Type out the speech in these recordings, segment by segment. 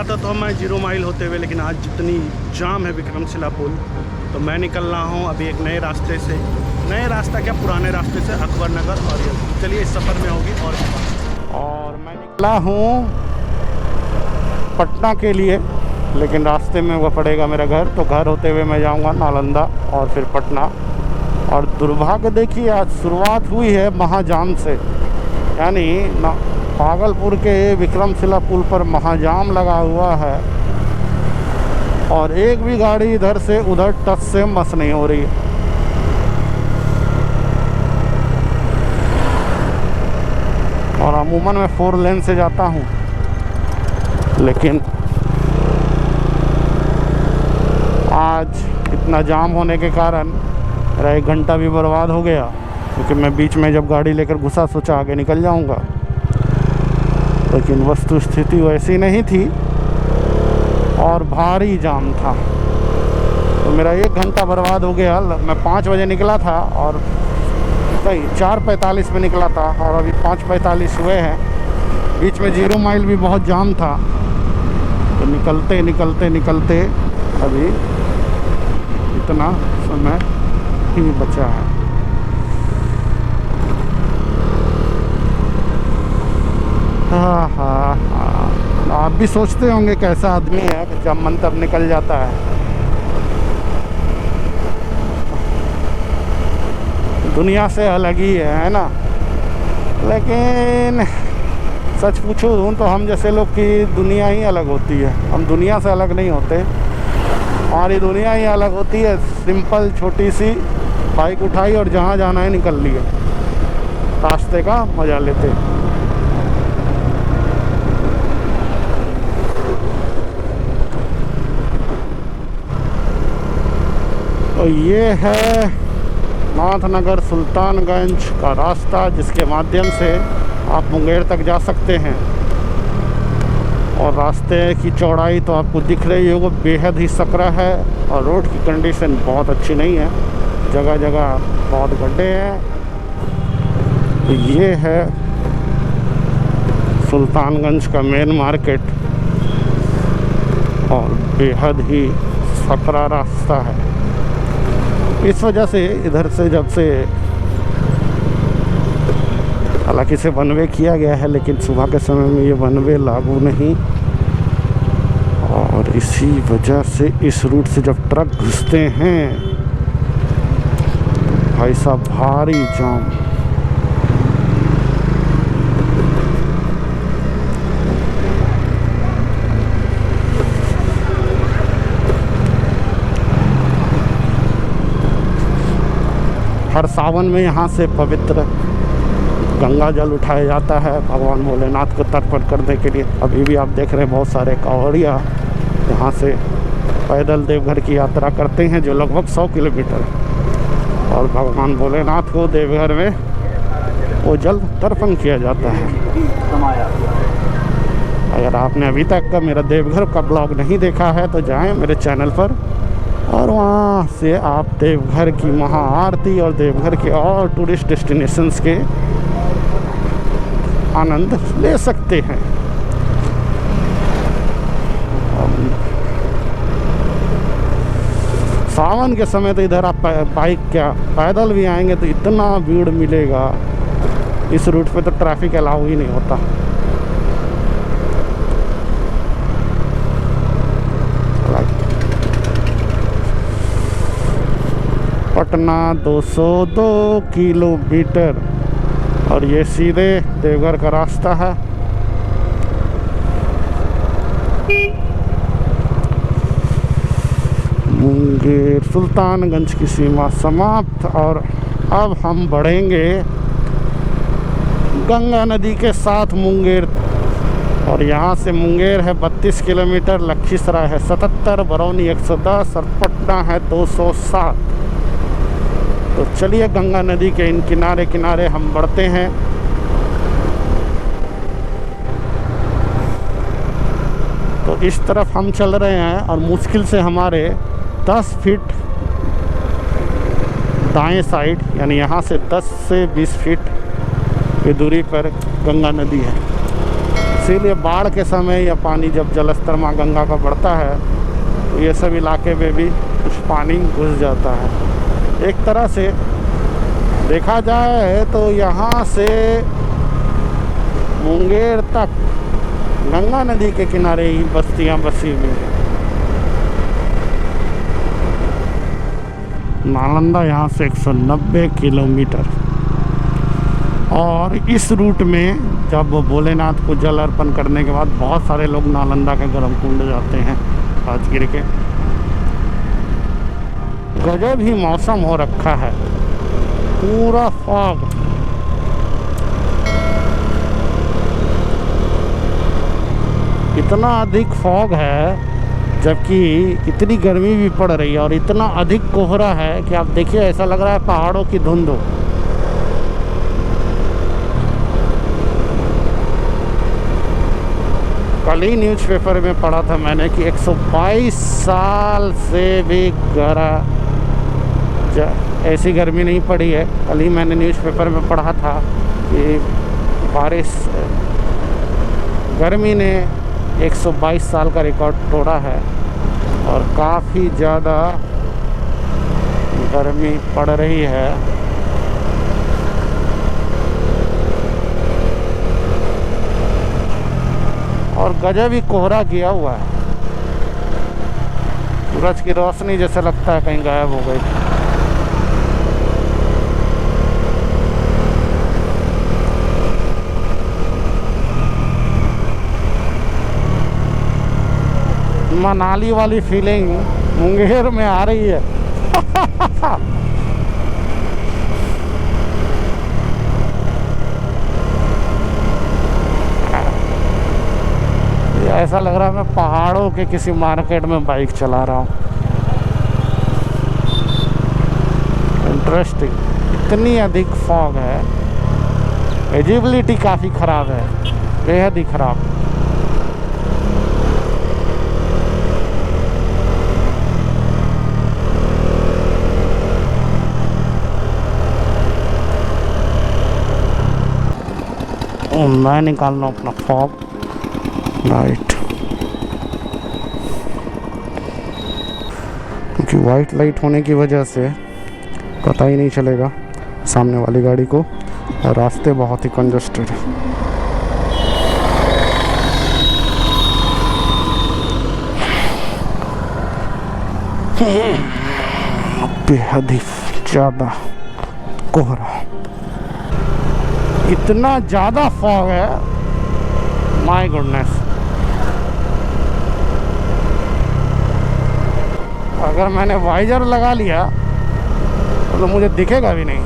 आता तो मैं 0 माइल होते हुए, लेकिन आज जितनी जाम है विक्रमशिला पुल, तो मैं निकल रहा हूँ अभी एक नए रास्ते से, नए रास्ता क्या पुराने रास्ते से, अकबर नगर। और ये चलिए इस सफ़र में होगी। और मैं निकला हूँ पटना के लिए, लेकिन रास्ते में वो पड़ेगा मेरा घर, तो घर होते हुए मैं जाऊँगा नालंदा और फिर पटना। और दुर्भाग्य देखिए आज शुरुआत हुई है महाजाम से, यानी भागलपुर के विक्रमशिला पुल पर महाजाम लगा हुआ है और एक भी गाड़ी इधर से उधर टच से मस नहीं हो रही। और अमूमन मैं 4 लेन से जाता हूँ, लेकिन आज इतना जाम होने के कारण मेरा 1 घंटा भी बर्बाद हो गया, क्योंकि मैं बीच में जब गाड़ी लेकर घुसा सोचा आगे निकल जाऊँगा, लेकिन वस्तु स्थिति वैसी नहीं थी और भारी जाम था, तो मेरा 1 घंटा बर्बाद हो गया। मैं 5 बजे निकला था और कहीं 4:45 में निकला था और अभी 5:45 हुए हैं। बीच में 0 माइल भी बहुत जाम था, तो निकलते निकलते निकलते अभी इतना समय ही बचा है। हाँ हाँ हाँ, आप भी सोचते होंगे कैसा आदमी है कि जब मन तब निकल जाता है। दुनिया से अलग ही है ना। लेकिन सच पूछूं तो हम जैसे लोग की दुनिया ही अलग होती है, हम दुनिया से अलग नहीं होते, हमारी दुनिया ही अलग होती है। सिंपल छोटी सी बाइक उठाई और जहाँ जाना है निकल लिए, रास्ते का मज़ा लेते। तो ये है नाथनगर सुल्तानगंज का रास्ता, जिसके माध्यम से आप मुंगेर तक जा सकते हैं। और रास्ते की चौड़ाई तो आपको दिख रही होगी, बेहद ही सकरा है और रोड की कंडीशन बहुत अच्छी नहीं है, जगह जगह बहुत गड्ढे हैं। तो ये है सुल्तानगंज का मेन मार्केट और बेहद ही सकरा रास्ता है। इस वजह से इधर से जब से, हालांकि इसे वन वे किया गया है, लेकिन सुबह के समय में ये वन वे लागू नहीं, और इसी वजह से इस रूट से जब ट्रक घुसते हैं भाई साहब भारी जाम। हर सावन में यहाँ से पवित्र गंगा जल उठाया जाता है भगवान भोलेनाथ को तर्पण करने के लिए। अभी भी आप देख रहे हैं बहुत सारे कांवड़िया यहाँ से पैदल देवघर की यात्रा करते हैं, जो लगभग 100 किलोमीटर, और भगवान भोलेनाथ को देवघर में वो जल तर्पण किया जाता है। अगर आपने अभी तक का मेरा देवघर का ब्लॉग नहीं देखा है तो जाएं मेरे चैनल पर, और वहाँ से आप देवघर की महाआरती और देवघर के और टूरिस्ट डेस्टिनेशंस के आनंद ले सकते हैं। सावन के समय तो इधर आप बाइक क्या पैदल भी आएंगे तो इतना भीड़ मिलेगा, इस रूट पे तो ट्रैफिक अलाउ ही नहीं होता। पटना 202 किलोमीटर और ये सीधे देवघर का रास्ता है। मुंगेर सुल्तानगंज की सीमा समाप्त, और अब हम बढ़ेंगे गंगा नदी के साथ मुंगेर, और यहाँ से मुंगेर है 32 किलोमीटर, लखीसराय है 77, बरौनी 110 और पटना है 207। तो चलिए गंगा नदी के इन किनारे किनारे हम बढ़ते हैं। तो इस तरफ हम चल रहे हैं और मुश्किल से हमारे 10 फीट दाएं साइड, यानी यहाँ से 10 से 20 फीट की दूरी पर गंगा नदी है। इसीलिए बाढ़ के समय या पानी जब जलस्तर माँ गंगा का बढ़ता है तो ये सब इलाके में भी कुछ पानी घुस जाता है। एक तरह से देखा जाए तो यहाँ से मुंगेर तक गंगा नदी के किनारे ही बस्तियाँ बसी हुई हैं। नालंदा यहाँ से 190 किलोमीटर। और इस रूट में जब भोलेनाथ को जल अर्पण करने के बाद बहुत सारे लोग नालंदा के गर्म कुंड जाते हैं राजगीर के। गजब ही मौसम हो रखा है, पूरा फॉग। इतना अधिक फॉग है जबकि इतनी गर्मी भी पड़ रही है और इतना अधिक कोहरा है कि आप देखिए ऐसा लग रहा है पहाड़ों की धुंध हो। कल ही न्यूज़पेपर में पढ़ा था मैंने कि 122 साल से भी ऐसी गर्मी नहीं पड़ी है। कल ही मैंने न्यूज़पेपर में पढ़ा था कि बारिश गर्मी ने 122 साल का रिकॉर्ड तोड़ा है और काफ़ी ज़्यादा गर्मी पड़ रही है। और गजब ही कोहरा किया हुआ है, सूरज की रोशनी जैसे लगता है कहीं गायब हो गई। मनाली वाली फीलिंग मुंगेर में आ रही है। ऐसा लग रहा है मैं पहाड़ों के किसी मार्केट में बाइक चला रहा हूँ। इंटरेस्टिंग, इतनी अधिक फॉग है, विजिबिलिटी काफ़ी ख़राब है, बेहद ही ख़राब। मैं निकाल रहा हूँ अपना फॉग लाइट, क्योंकि वाइट लाइट होने की वजह से पता ही नहीं चलेगा सामने वाली गाड़ी को और रास्ते बहुत ही कंजस्टेड है। बेहद ही ज़्यादा कोहरा, इतना ज़्यादा फॉग है, माय गुडनेस। अगर मैंने वाइजर लगा लिया तो मुझे दिखेगा भी नहीं।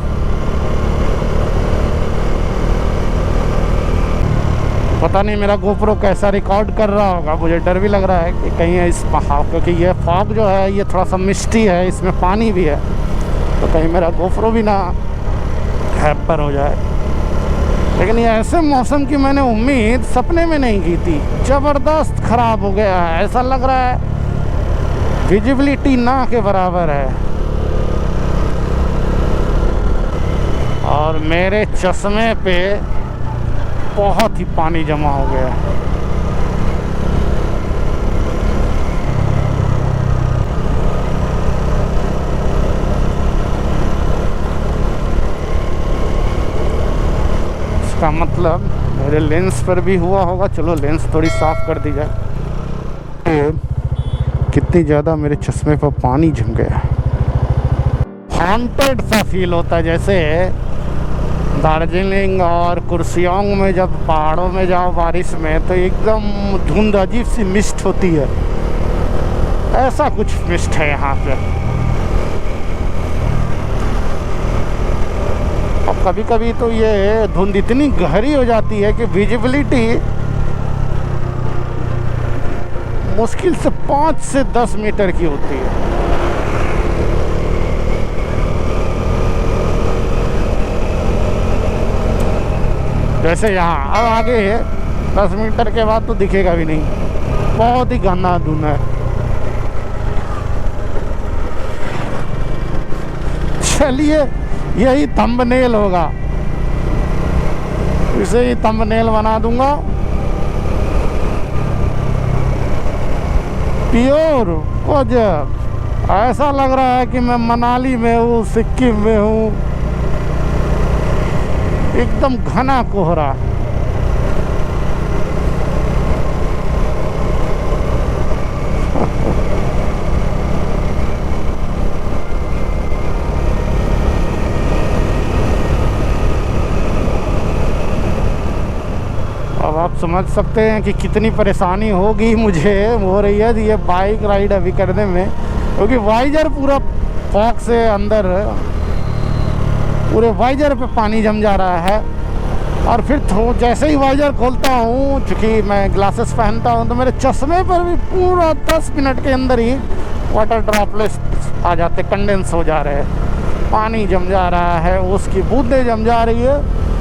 पता नहीं मेरा गोप्रो कैसा रिकॉर्ड कर रहा होगा। मुझे डर भी लग रहा है कि कहीं इस पहाड़, क्योंकि ये फॉग जो है ये थोड़ा सा मिस्टी है, इसमें पानी भी है, तो कहीं मेरा गोप्रो भी ना हैपर हो जाए। लेकिन ये ऐसे मौसम की मैंने उम्मीद सपने में नहीं की थी। ज़बरदस्त ख़राब हो गया है, ऐसा लग रहा है विजिबिलिटी ना के बराबर है। और मेरे चश्मे पे बहुत ही पानी जमा हो गया है। इसका मतलब मेरे लेंस पर भी हुआ होगा। चलो लेंस थोड़ी साफ़ कर दी जाए। कितनी ज़्यादा मेरे चश्मे पर पानी जम गया। हॉन्टेड सा फील होता है, जैसे दार्जिलिंग और कुर्सियोंग में जब पहाड़ों में जाओ बारिश में तो एकदम धुंध अजीब सी मिस्ट होती है, ऐसा कुछ मिस्ट है यहाँ पे। और कभी कभी तो ये धुंध इतनी गहरी हो जाती है कि विजिबिलिटी मुश्किल से 5 से 10 मीटर की होती है। जैसे यहाँ अब आगे 10 मीटर के बाद तो दिखेगा भी नहीं, बहुत ही घना धुंध है। चलिए यही थंबनेल होगा, इसे ही थंबनेल बना दूंगा प्योर गजब, ऐसा लग रहा है कि मैं मनाली में हूँ, सिक्किम में हूँ। एकदम घना कोहरा। अब आप समझ सकते हैं कि कितनी परेशानी होगी मुझे हो रही है ये बाइक राइड अभी करने में, क्योंकि वाइजर पूरा फॉग से अंदर, पूरे वाइजर पे पानी जम जा रहा है। और फिर जैसे ही वाइजर खोलता हूँ, चूँकि मैं ग्लासेस पहनता हूँ, तो मेरे चश्मे पर भी पूरा 10 मिनट के अंदर ही वाटर ड्रॉपलेट्स आ जाते, कंडेंस हो जा रहे हैं, पानी जम जा रहा है, उसकी बूंदें जम जा रही है।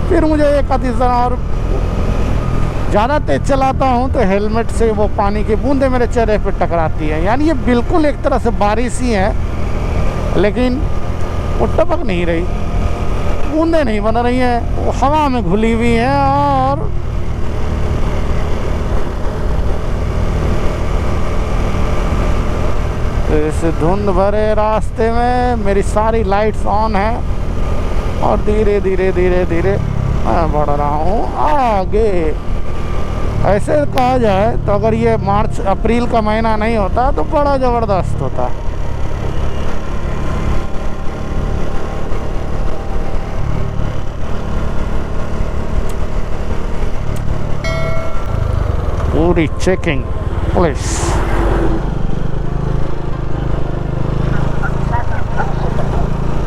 फिर मुझे एक आधी और ज़्यादा तेज़ चलाता हूँ तो हेलमेट से वो पानी की बूंदें मेरे चेहरे पे टकराती हैं। यानी ये बिल्कुल एक तरह से बारिश ही है, लेकिन वो टपक नहीं रही, बूंदें नहीं बन रही हैं, वो हवा में घुली हुई हैं। और इस धुंध भरे रास्ते में मेरी सारी लाइट्स ऑन हैं और धीरे धीरे धीरे धीरे मैं बढ़ रहा हूँ आगे। ऐसे कहा जाए तो अगर ये मार्च अप्रैल का महीना नहीं होता तो बड़ा ज़बरदस्त होता। पूरी चेकिंग पुलिस।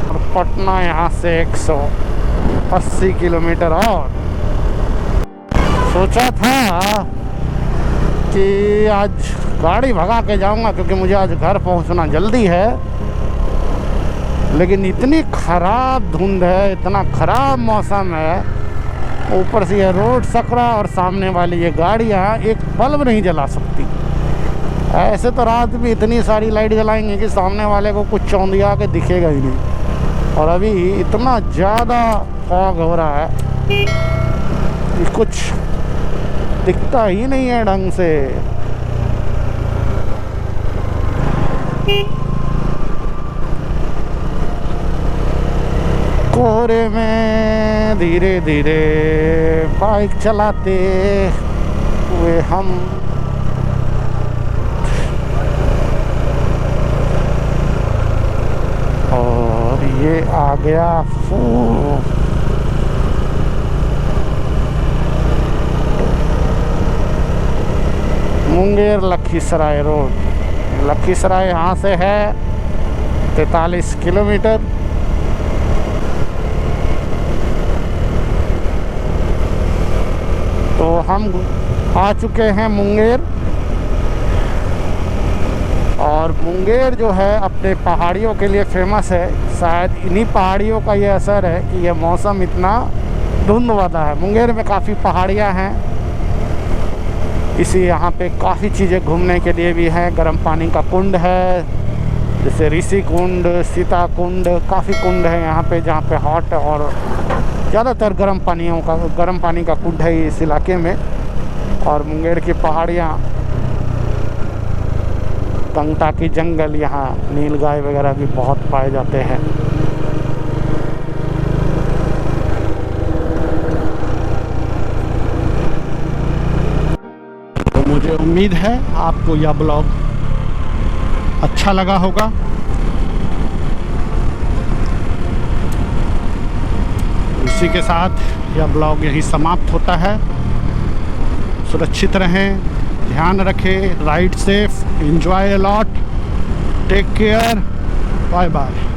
और पटना यहाँ से 180 किलोमीटर और। सोचा था कि आज गाड़ी भगा के जाऊंगा क्योंकि मुझे आज घर पहुंचना जल्दी है, लेकिन इतनी ख़राब धुंध है, इतना ख़राब मौसम है, ऊपर से ये रोड सकरा और सामने वाली ये गाड़ियाँ एक बल्ब नहीं जला सकती। ऐसे तो रात भी इतनी सारी लाइट जलाएंगे कि सामने वाले को कुछ चौंधिया के दिखेगा ही नहीं। और अभी इतना ज़्यादा फॉग हो रहा है कि कुछ दिखता ही नहीं है ढंग से। कोहरे में धीरे धीरे बाइक चलाते हुए हम और ये आ गया मुंगेर लखीसराय रोड। लखीसराय यहाँ से है 43 किलोमीटर। तो हम आ चुके हैं मुंगेर। और मुंगेर जो है अपने पहाड़ियों के लिए फेमस है। शायद इन्हीं पहाड़ियों का ये असर है कि ये मौसम इतना धुंध वाला है। मुंगेर में काफ़ी पहाड़ियाँ हैं, इसी यहाँ पे काफ़ी चीज़ें घूमने के लिए भी हैं। गर्म पानी का कुंड है, जैसे ऋषि कुंड, सीता कुंड, काफ़ी कुंड है यहाँ पे जहाँ पे हॉट और ज़्यादातर गर्म पानी का कुंड है इस इलाके में। और मुंगेर की पहाड़ियाँ, कंगटा की जंगल, यहाँ नीलगाय वगैरह भी बहुत पाए जाते हैं। तो मुझे उम्मीद है आपको यह ब्लॉग अच्छा लगा होगा। इसी के साथ यह ब्लॉग यहीं समाप्त होता है। सुरक्षित रहें, ध्यान रखें, ride safe, enjoy a lot, take care, bye bye.